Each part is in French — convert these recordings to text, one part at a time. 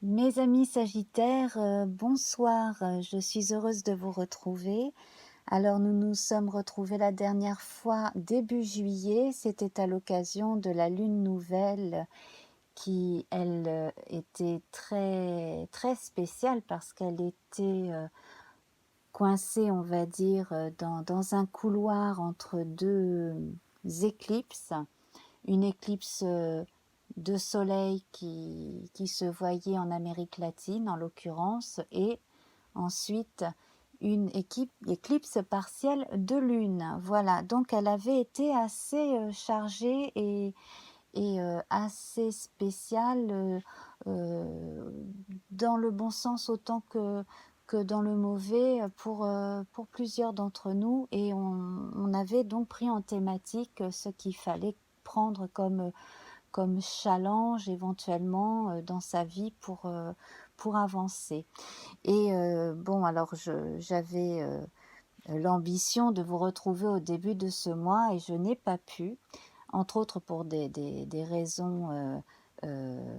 Mes amis Sagittaires, bonsoir, je suis heureuse de vous retrouver. Alors nous nous sommes retrouvés la dernière fois début juillet, c'était à l'occasion de la lune nouvelle qui, elle, était très, très spéciale parce qu'elle était coincée, on va dire, dans un couloir entre deux éclipses. Une éclipse de soleil qui se voyait en Amérique latine en l'occurrence, et ensuite une éclipse partielle de lune. Voilà, donc elle avait été assez chargée et assez spéciale, euh, dans le bon sens autant que dans le mauvais pour plusieurs d'entre nous, et on avait donc pris en thématique ce qu'il fallait prendre comme challenge éventuellement dans sa vie pour avancer. Et bon, alors j'avais l'ambition de vous retrouver au début de ce mois et je n'ai pas pu, entre autres pour des raisons euh,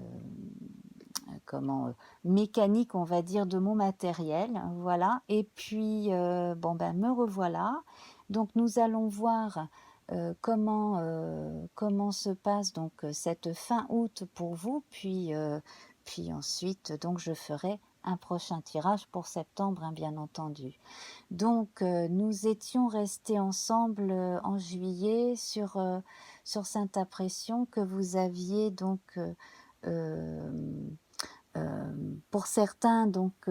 comment mécaniques, on va dire, de mon matériel, voilà. Et puis bon ben me revoilà. Donc nous allons voir comment se passe donc cette fin août pour vous, puis ensuite donc je ferai un prochain tirage pour septembre, hein, bien entendu. Donc nous étions restés ensemble en juillet sur cette impression que vous aviez donc pour certains donc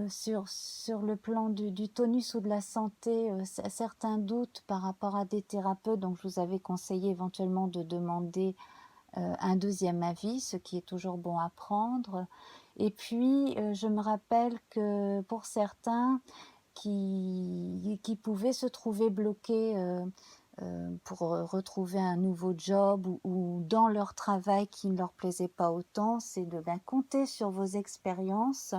sur le plan du tonus ou de la santé, certains doutes par rapport à des thérapeutes, donc je vous avais conseillé éventuellement de demander un deuxième avis, ce qui est toujours bon à prendre. Et puis je me rappelle que pour certains qui pouvaient se trouver bloqués pour retrouver un nouveau job ou dans leur travail qui ne leur plaisait pas autant, c'est de compter sur vos expériences.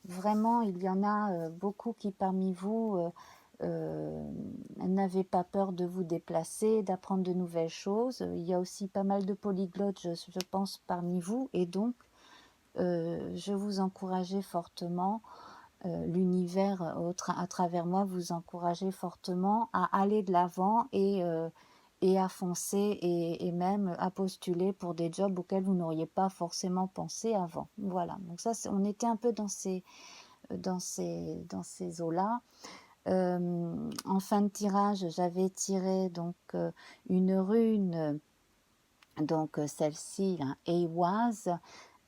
Vraiment, il y en a beaucoup qui parmi vous n'avaient pas peur de vous déplacer, d'apprendre de nouvelles choses. Il y a aussi pas mal de polyglottes, je pense, parmi vous, et donc je vous encourageais fortement, l'univers à travers moi vous encourageait fortement à aller de l'avant et à foncer et même à postuler pour des jobs auxquels vous n'auriez pas forcément pensé avant. Voilà, donc ça, on était un peu dans ces eaux-là. En fin de tirage, j'avais tiré donc une rune, donc celle-ci, hein, Eiwaz,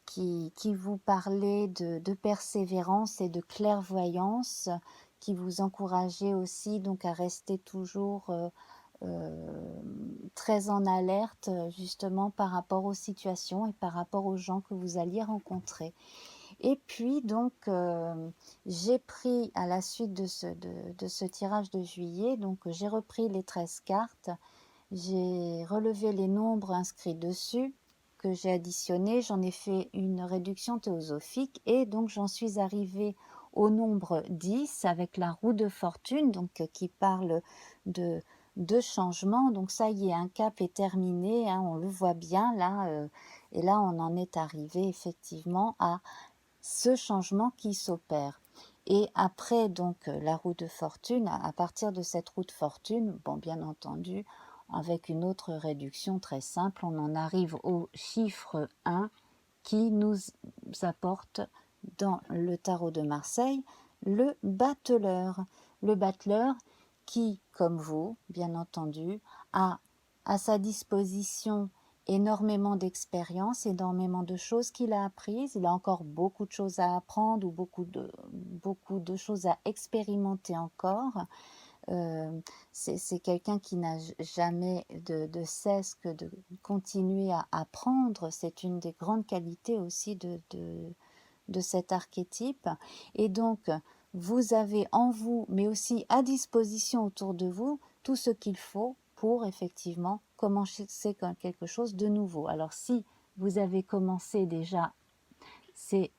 qui vous parlait de persévérance et de clairvoyance, qui vous encourageait aussi donc à rester toujours très en alerte justement par rapport aux situations et par rapport aux gens que vous alliez rencontrer. Et puis donc j'ai pris à la suite de ce tirage de juillet, donc j'ai repris les 13 cartes, j'ai relevé les nombres inscrits dessus que j'ai additionnés, j'en ai fait une réduction théosophique et donc j'en suis arrivée au nombre 10 avec la roue de fortune, donc qui parle de, de changement. Donc ça y est, un cap est terminé, hein, on le voit bien là, et là on en est arrivé effectivement à ce changement qui s'opère. Et après donc la roue de fortune, à partir de cette roue de fortune, bon bien entendu, avec une autre réduction très simple, on en arrive au chiffre 1 qui nous apporte dans le tarot de Marseille le battleur. Le battleur qui, comme vous, bien entendu, a à sa disposition énormément d'expérience, énormément de choses qu'il a apprises. Il a encore beaucoup de choses à apprendre ou beaucoup de choses à expérimenter encore. C'est quelqu'un qui n'a jamais de cesse que de continuer à apprendre. C'est une des grandes qualités aussi de cet archétype. Et donc, vous avez en vous, mais aussi à disposition autour de vous, tout ce qu'il faut pour effectivement commencer quelque chose de nouveau. Alors si vous avez commencé déjà, c'est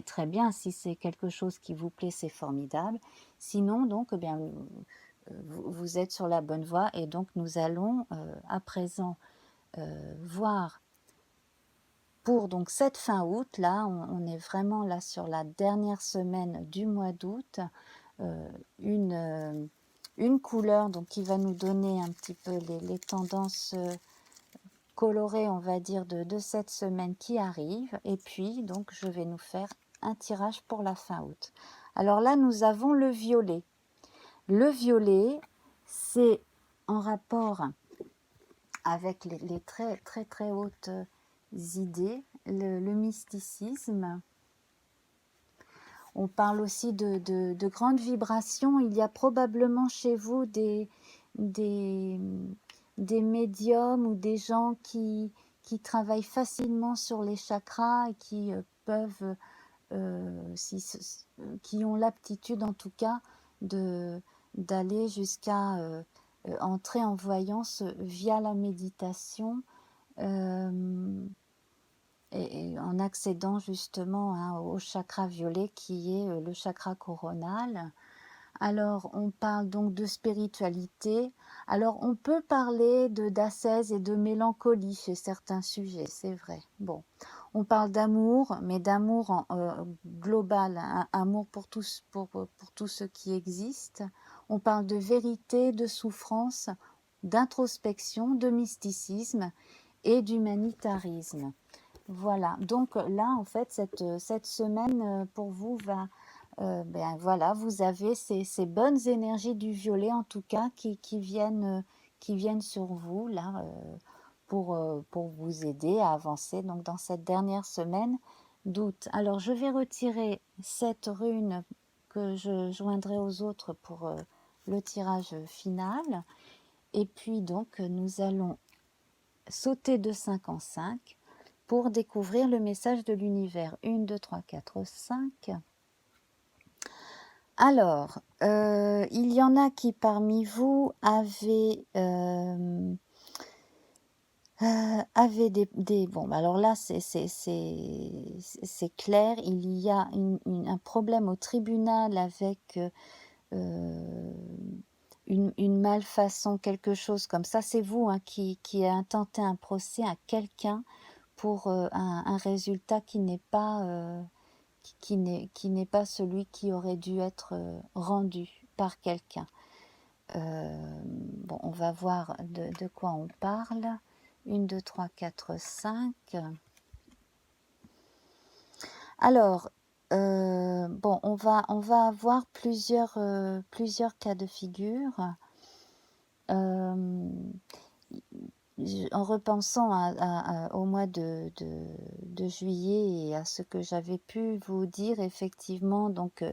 très bien. Si c'est quelque chose qui vous plaît, c'est formidable. Sinon, donc, eh bien, vous êtes sur la bonne voie, et donc nous allons à présent voir pour donc cette fin août, là, on est vraiment là sur la dernière semaine du mois d'août, une couleur donc qui va nous donner un petit peu les tendances colorées, on va dire, de cette semaine qui arrive. Et puis, donc, je vais nous faire un tirage pour la fin août. Alors là, nous avons le violet. Le violet, c'est en rapport avec les très très très hautes idées, le mysticisme. On parle aussi de grandes vibrations. Il y a probablement chez vous des, des médiums ou des gens qui travaillent facilement sur les chakras et qui peuvent, qui ont l'aptitude en tout cas d'aller jusqu'à entrer en voyance via la méditation. Et en accédant justement au chakra violet qui est le chakra coronal. Alors, on parle donc de spiritualité. Alors, on peut parler d'ascèse et de mélancolie chez certains sujets, c'est vrai. Bon, on parle d'amour, mais d'amour global, amour pour tout ce qui existe. On parle de vérité, de souffrance, d'introspection, de mysticisme et d'humanitarisme. Voilà, donc là, en fait, cette semaine pour vous va, ben voilà, vous avez ces bonnes énergies du violet, en tout cas, qui viennent sur vous, là, pour vous aider à avancer donc, dans cette dernière semaine d'août. Alors, je vais retirer cette rune que je joindrai aux autres pour le tirage final. Et puis, donc, nous allons sauter de 5 en 5 pour découvrir le message de l'univers. 1, 2, 3, 4, 5. Alors, il y en a qui parmi vous avaient des... Bon, alors là, c'est clair, il y a un problème au tribunal avec une malfaçon, quelque chose comme ça. C'est vous qui a intenté un procès à quelqu'un pour un résultat qui n'est pas, qui n'est pas celui qui aurait dû être rendu par quelqu'un. Bon, on va voir de quoi on parle. 1, 2, 3, 4, 5. Alors, bon, on va avoir plusieurs cas de figure. En repensant au mois de juillet et à ce que j'avais pu vous dire, effectivement, donc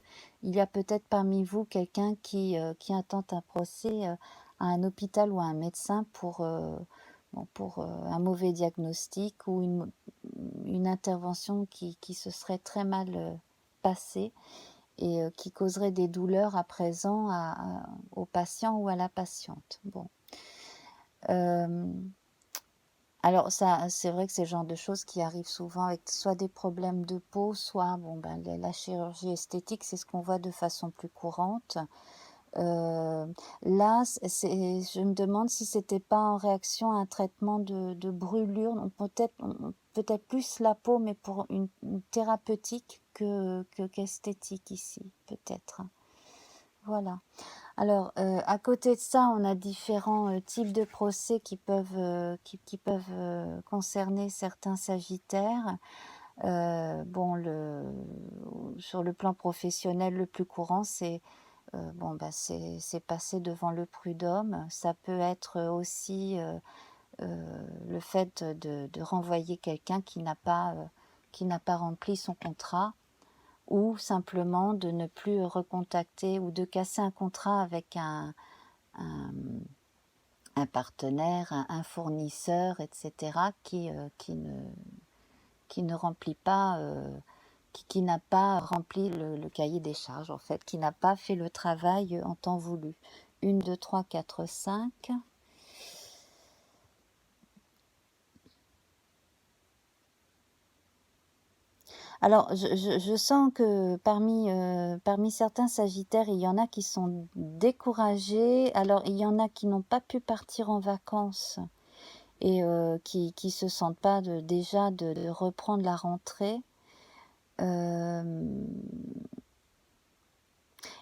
il y a peut-être parmi vous quelqu'un qui intente un procès à un hôpital ou à un médecin pour un mauvais diagnostic ou une intervention qui se serait très mal passée et qui causerait des douleurs à présent au patient ou à la patiente. Bon. Alors ça, c'est vrai que c'est le genre de choses qui arrivent souvent avec soit des problèmes de peau, soit la chirurgie esthétique, c'est ce qu'on voit de façon plus courante. Là, je me demande si c'était pas en réaction à un traitement de brûlure, peut-être plus la peau, mais pour une thérapeutique qu'esthétique ici, peut-être. Voilà. Alors, à côté de ça, on a différents types de procès qui peuvent concerner certains sagittaires. Sur le plan professionnel, le plus courant, c'est passer devant le prud'homme. Ça peut être aussi le fait de renvoyer quelqu'un qui n'a pas rempli son contrat, ou simplement de ne plus recontacter ou de casser un contrat avec un partenaire, un fournisseur, etc., qui ne remplit pas, qui n'a pas rempli le cahier des charges, en fait, qui n'a pas fait le travail en temps voulu. 1, 2, 3, 4, 5. Alors, je sens que parmi certains sagittaires, il y en a qui sont découragés. Alors, il y en a qui n'ont pas pu partir en vacances et qui se sentent pas déjà de reprendre la rentrée.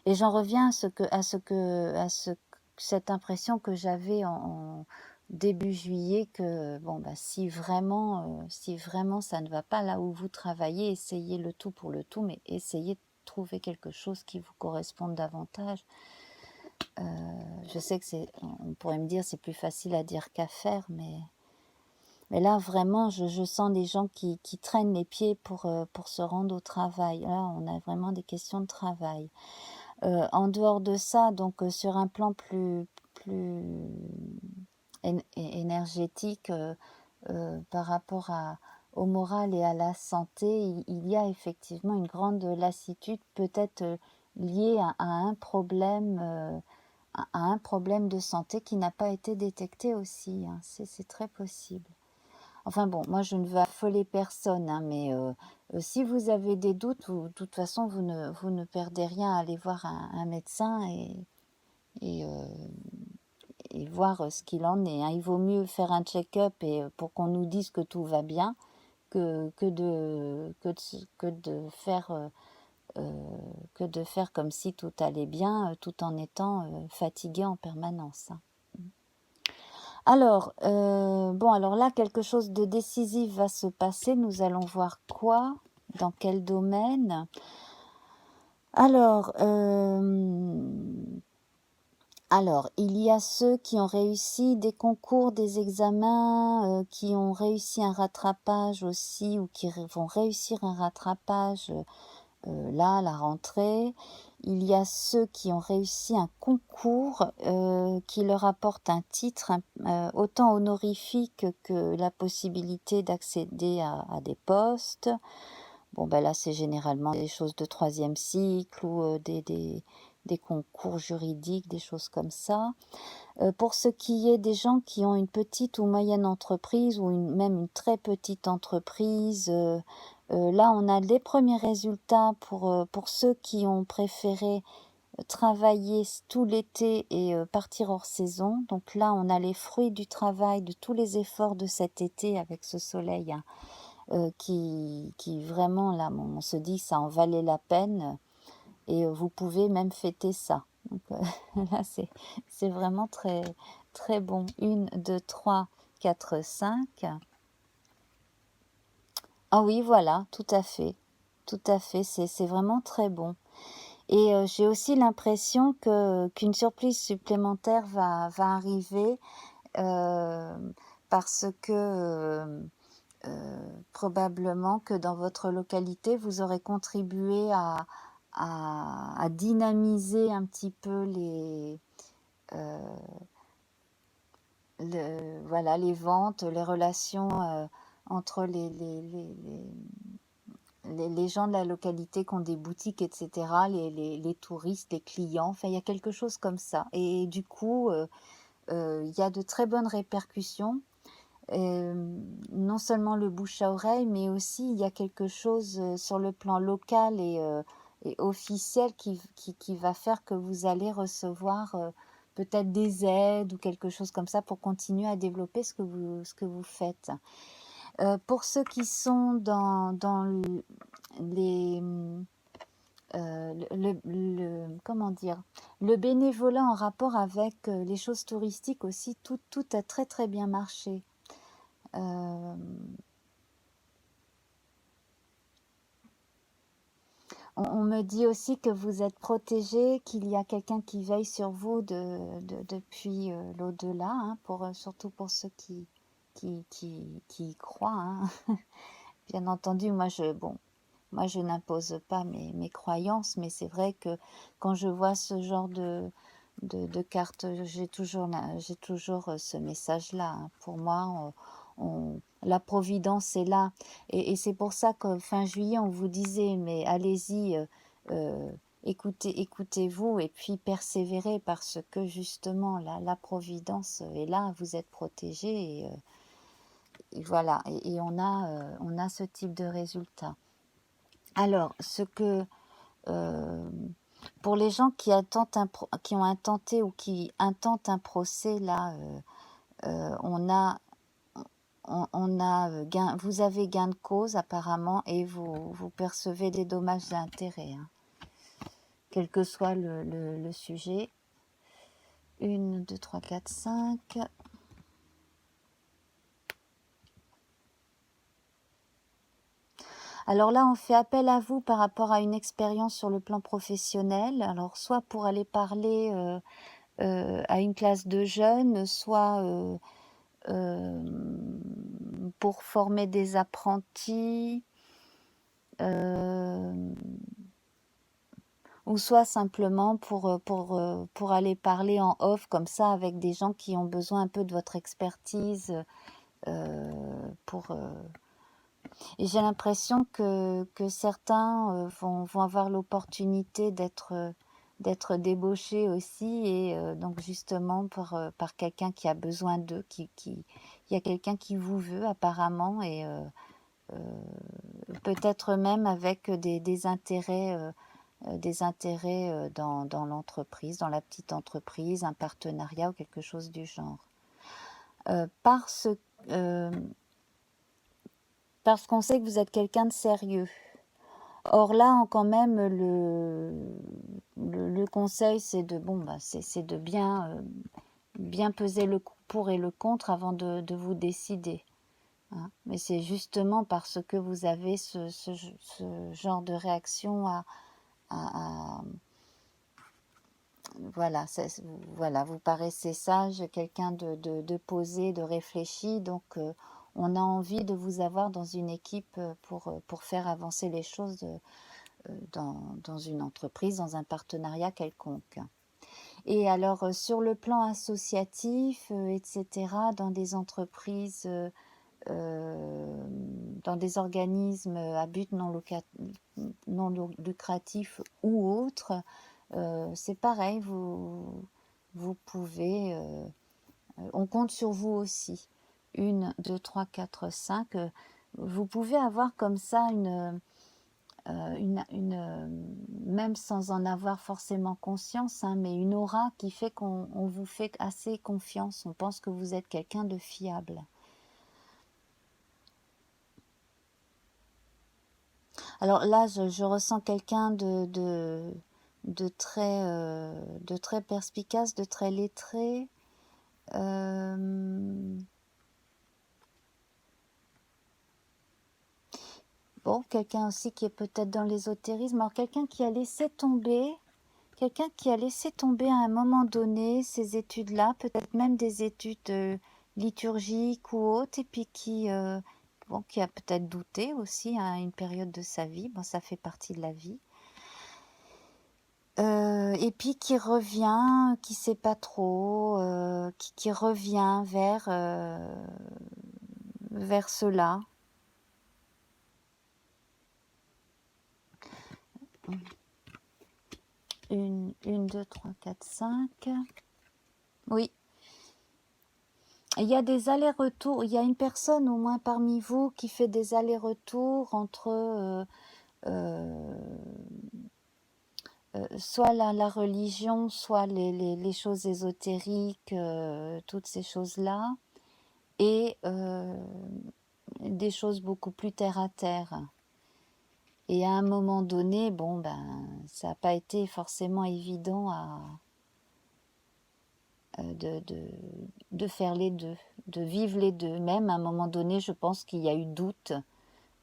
Et j'en reviens cette impression que j'avais en début juillet que bon bah si vraiment ça ne va pas là où vous travaillez, essayez le tout pour le tout, mais essayez de trouver quelque chose qui vous corresponde davantage. Je sais que on pourrait me dire c'est plus facile à dire qu'à faire, mais là vraiment je sens des gens qui traînent les pieds pour se rendre au travail. Là on a vraiment des questions de travail. En dehors de ça, donc sur un plan plus énergétique, par rapport au moral et à la santé, il y a effectivement une grande lassitude, peut-être liée à un problème, à un problème de santé qui n'a pas été détecté aussi, hein. C'est très possible. Enfin bon, moi je ne veux affoler personne, hein, mais si vous avez des doutes, de toute façon vous ne perdez rien à aller voir un médecin et, voir ce qu'il en est, hein. Il vaut mieux faire un check-up pour qu'on nous dise que tout va bien que de faire comme si tout allait bien tout en étant fatigué en permanence, hein. Alors, alors là, quelque chose de décisif va se passer. Nous allons voir quoi, dans quel domaine. Alors, il y a ceux qui ont réussi des concours, des examens, qui ont réussi un rattrapage aussi, ou qui vont réussir un rattrapage là, à la rentrée. Il y a ceux qui ont réussi un concours qui leur apporte un titre autant honorifique que la possibilité d'accéder à des postes. Bon, ben là, c'est généralement des choses de 3e cycle ou des concours juridiques, des choses comme ça. Pour ce qui est des gens qui ont une petite ou moyenne entreprise ou même une très petite entreprise, là, on a les premiers résultats pour ceux qui ont préféré travailler tout l'été et partir hors saison. Donc là, on a les fruits du travail, de tous les efforts de cet été avec ce soleil, hein, qui vraiment, là, on se dit, ça en valait la peine et vous pouvez même fêter ça. Donc là, c'est vraiment très, très bon. 1, 2, 3, 4, 5. Ah oui, voilà, tout à fait. Tout à fait, c'est vraiment très bon. Et j'ai aussi l'impression qu'une surprise supplémentaire va arriver parce que probablement que dans votre localité, vous aurez contribué à dynamiser un petit peu voilà, les ventes, les relations entre les gens de la localité qui ont des boutiques, etc., les touristes, les clients. Enfin, il y a quelque chose comme ça. Et du coup, il y a de très bonnes répercussions. Non seulement le bouche à oreille, mais aussi il y a quelque chose sur le plan local et officiel qui va faire que vous allez recevoir peut-être des aides ou quelque chose comme ça pour continuer à développer ce que vous faites. Pour ceux qui sont dans les comment dire, le bénévolat en rapport avec les choses touristiques aussi, tout a très très bien marché. On me dit aussi que vous êtes protégé, qu'il y a quelqu'un qui veille sur vous depuis l'au-delà, hein, surtout pour ceux qui y croient, hein. Bien entendu, moi je n'impose pas mes croyances, mais c'est vrai que quand je vois ce genre de cartes, j'ai toujours ce message-là, hein. Pour moi, la providence est là. Et c'est pour ça que fin juillet, on vous disait, mais allez-y, écoutez-vous et puis persévérez parce que justement, la providence est là, vous êtes protégés et voilà. Et on a ce type de résultat. Alors, pour les gens qui ont intenté ou qui intentent un procès, là, on a on a vous avez gain de cause apparemment et vous percevez des dommages et intérêts, hein, quel que soit le sujet. 1, 2, 3, 4, 5. Alors là, on fait appel à vous par rapport à une expérience sur le plan professionnel. Alors soit pour aller parler à une classe de jeunes, soit pour former des apprentis, ou soit simplement pour aller parler en off comme ça avec des gens qui ont besoin un peu de votre expertise pour... Et j'ai l'impression que certains vont avoir l'opportunité d'être débauchés aussi, et donc justement par quelqu'un qui a besoin d'eux, il y a quelqu'un qui vous veut apparemment, et peut-être même avec des intérêts dans l'entreprise, dans la petite entreprise, un partenariat ou quelque chose du genre. Parce qu'on sait que vous êtes quelqu'un de sérieux. Or là, quand même, le conseil, c'est de bien peser le pour et le contre avant de vous décider, hein. Mais c'est justement parce que vous avez ce genre de réaction voilà, vous paraissez sage, quelqu'un de posé, de réfléchi, donc on a envie de vous avoir dans une équipe pour faire avancer les choses dans une entreprise, dans un partenariat quelconque. Et alors, sur le plan associatif, etc., dans des entreprises, dans des organismes à but non lucratif ou autres, c'est pareil, vous pouvez, on compte sur vous aussi. 1, 2, 3, 4, 5. Vous pouvez avoir comme ça même sans en avoir forcément conscience, hein, mais une aura qui fait qu'on vous fait assez confiance. On pense que vous êtes quelqu'un de fiable. Alors là, je ressens quelqu'un de très perspicace, de très lettré. Bon, quelqu'un aussi qui est peut-être dans l'ésotérisme. Alors quelqu'un qui a laissé tomber à un moment donné ces études-là, peut-être même des études liturgiques ou autres, et puis qui a peut-être douté aussi à une période de sa vie. Bon, ça fait partie de la vie. Et puis qui revient, qui sait pas trop, qui revient vers cela. Une, 2, 3, 4, 5. Oui. Il y a des allers-retours. Il y a une personne au moins parmi vous qui fait des allers-retours entre soit la religion, soit les choses ésotériques, toutes ces choses-là, et des choses beaucoup plus terre à terre. Et à un moment donné, ça n'a pas été forcément évident de faire les deux, de vivre les deux. Même à un moment donné, je pense qu'il y a eu doute.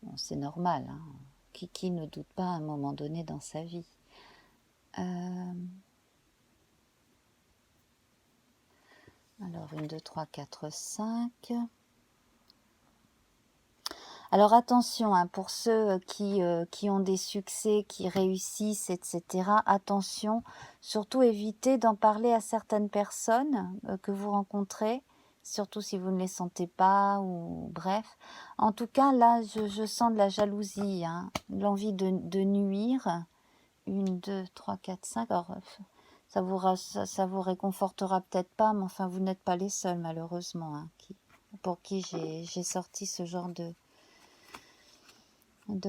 Bon, c'est normal, hein. Qui ne doute pas à un moment donné dans sa vie. Alors, 1, 2, 3, 4, 5. Alors attention, hein, pour ceux qui ont des succès, qui réussissent, etc. Attention, surtout évitez d'en parler à certaines personnes que vous rencontrez, surtout si vous ne les sentez pas, ou bref. En tout cas, là, je sens de la jalousie, hein, l'envie de nuire. 1, 2, 3, 4, 5. Alors, ça vous réconfortera peut-être pas, mais enfin, vous n'êtes pas les seuls, malheureusement, hein, pour qui j'ai sorti ce genre de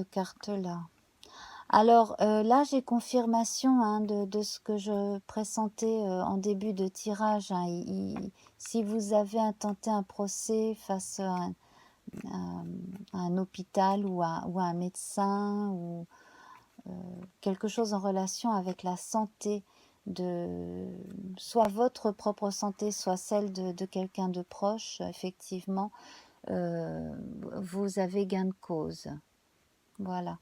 cartes là. Alors là, j'ai confirmation, hein, de ce que je pressentais en début de tirage, hein. Si vous avez intenté un procès face à un hôpital ou à un médecin ou quelque chose en relation avec la santé de soit votre propre santé, soit celle de quelqu'un de proche, effectivement, vous avez gain de cause. Voilà.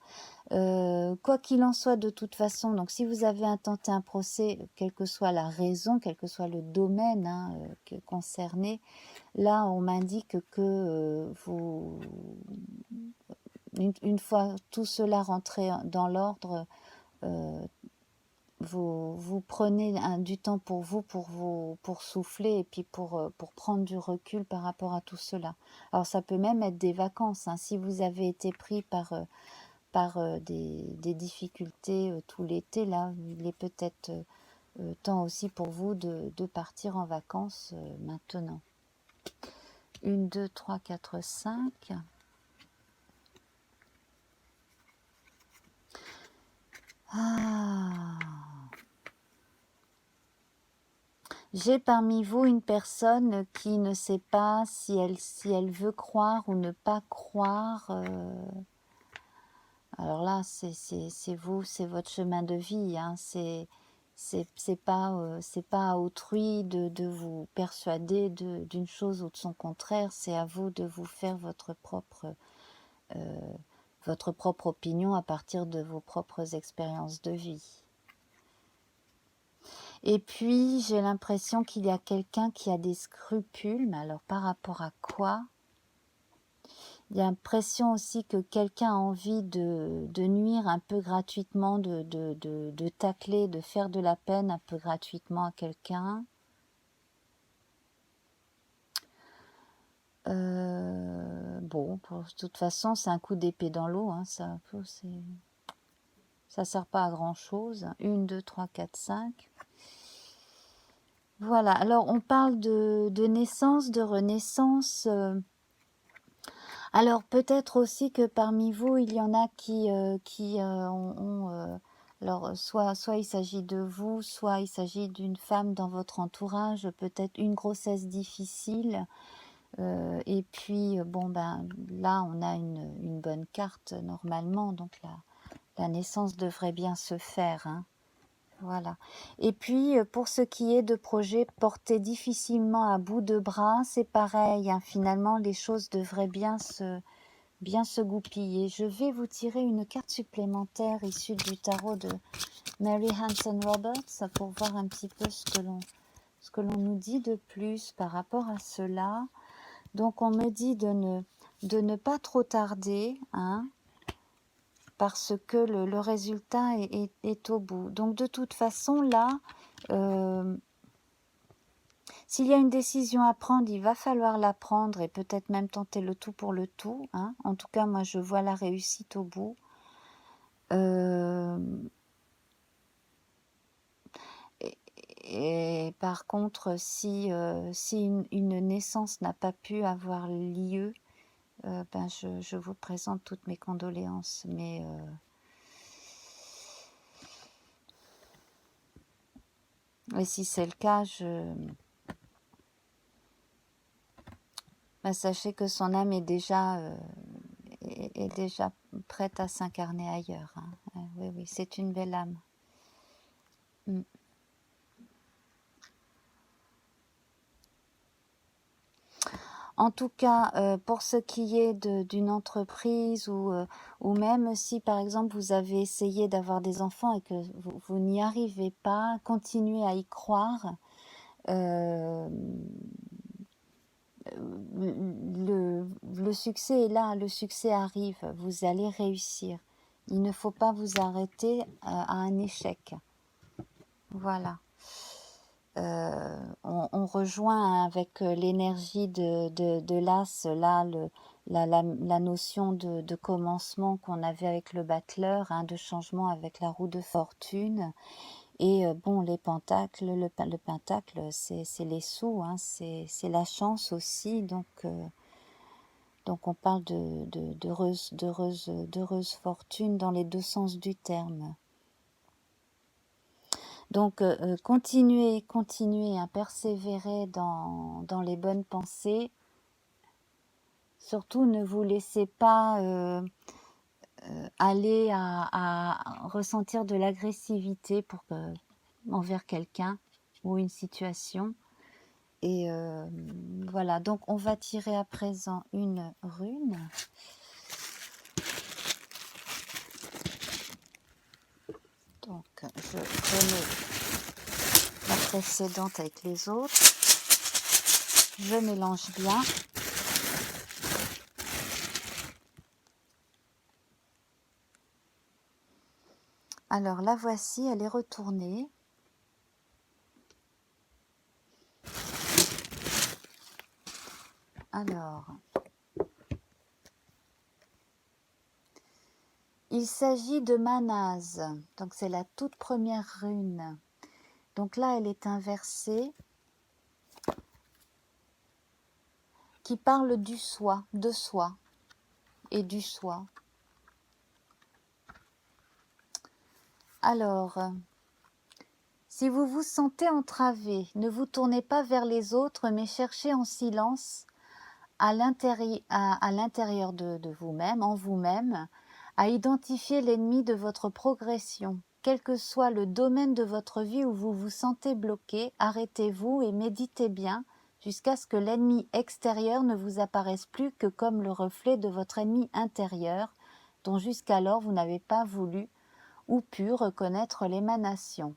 Quoi qu'il en soit, de toute façon, donc si vous avez intenté un procès, quelle que soit la raison, quel que soit le domaine concerné, là on m'indique que une fois tout cela rentré dans l'ordre, vous prenez du temps pour pour souffler et puis pour prendre du recul par rapport à tout cela. Alors ça peut même être des vacances, hein. Si vous avez été pris par des difficultés tout l'été, là, il est peut-être temps aussi pour vous de partir en vacances maintenant. 1, 2, 3, 4, 5. Ah. J'ai parmi vous une personne qui ne sait pas si elle veut croire ou ne pas croire. Alors là, c'est vous, c'est votre chemin de vie. Hein. C'est pas à autrui de vous persuader d'une chose ou de son contraire. C'est à vous de vous faire votre propre opinion à partir de vos propres expériences de vie. Et puis, j'ai l'impression qu'il y a quelqu'un qui a des scrupules, mais alors par rapport à quoi? Il y a l'impression aussi que quelqu'un a envie de nuire un peu gratuitement, de tacler, de faire de la peine un peu gratuitement à quelqu'un. Bon, de toute façon, c'est un coup d'épée dans l'eau, hein, ça sert pas à grand chose. 1, 2, 3, 4, 5. Voilà, alors on parle de naissance, de renaissance. Alors peut-être aussi que parmi vous, il y en a qui ont alors soit il s'agit de vous, soit il s'agit d'une femme dans votre entourage, peut-être une grossesse difficile. Et puis bon ben là on a une bonne carte normalement, donc la naissance devrait bien se faire. Hein. Voilà. Et puis, pour ce qui est de projets portés difficilement à bout de bras, c'est pareil. Hein, finalement, les choses devraient bien se goupiller. Je vais vous tirer une carte supplémentaire issue du tarot de Mary Hanson Roberts pour voir un petit peu ce que l'on nous dit de plus par rapport à cela. Donc, on me dit de ne pas trop tarder, hein, parce que le résultat est au bout. Donc de toute façon, là, s'il y a une décision à prendre, il va falloir la prendre et peut-être même tenter le tout pour le tout. Hein. En tout cas, moi, je vois la réussite au bout. Et par contre, si une naissance n'a pas pu avoir lieu, ben je vous présente toutes mes condoléances. Mais et si c'est le cas, ben, sachez que son âme est déjà prête à s'incarner ailleurs. Hein. Oui, oui, c'est une belle âme. Mm. En tout cas, pour ce qui est d'une entreprise ou même si par exemple vous avez essayé d'avoir des enfants et que vous n'y arrivez pas, continuez à y croire. Le succès est là, le succès arrive, vous allez réussir. Il ne faut pas vous arrêter à un échec. Voilà. On rejoint avec l'énergie de l'as, là, la notion de commencement qu'on avait avec le battleur, hein, de changement avec la roue de fortune. Et bon, les pentacles, le pentacle, c'est les sous, hein, c'est la chance aussi. Donc on parle d'heureuse fortune dans les deux sens du terme. Donc, continuez à persévérer dans les bonnes pensées. Surtout, ne vous laissez pas aller à ressentir de l'agressivité envers quelqu'un ou une situation. Et voilà, donc on va tirer à présent une rune. Donc je remets la précédente avec les autres. Je mélange bien. Alors la voici, elle est retournée. Alors, il s'agit de Manaz, donc c'est la toute première rune. Donc là, elle est inversée, qui parle du soi, de soi et du soi. Alors, si vous vous sentez entravé, ne vous tournez pas vers les autres, mais cherchez en silence à l'intérieur de vous-même, en vous-même, à identifier l'ennemi de votre progression. Quel que soit le domaine de votre vie où vous vous sentez bloqué, arrêtez-vous et méditez bien jusqu'à ce que l'ennemi extérieur ne vous apparaisse plus que comme le reflet de votre ennemi intérieur, dont jusqu'alors vous n'avez pas voulu ou pu reconnaître l'émanation.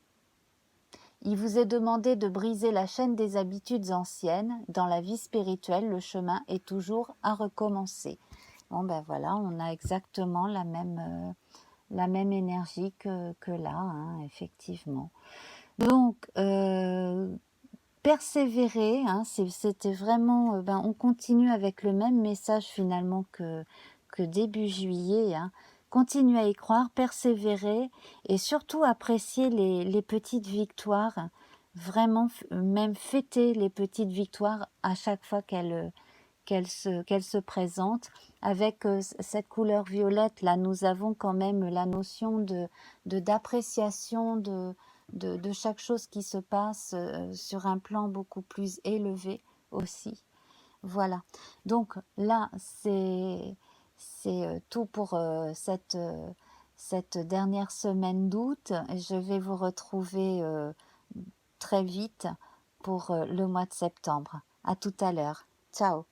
Il vous est demandé de briser la chaîne des habitudes anciennes. Dans la vie spirituelle, le chemin est toujours à recommencer. Bon ben voilà, on a exactement la même énergie que là, hein, effectivement. Donc, persévérer, hein, c'était vraiment, on continue avec le même message finalement que début juillet, hein. Continuez à y croire, persévérer et surtout apprécier les petites victoires, vraiment même fêter les petites victoires à chaque fois qu'elles se présentent. Avec cette couleur violette, là, nous avons quand même la notion d'appréciation de chaque chose qui se passe sur un plan beaucoup plus élevé aussi. Voilà. Donc là, c'est tout pour cette dernière semaine d'août. Je vais vous retrouver très vite pour le mois de septembre. À tout à l'heure. Ciao.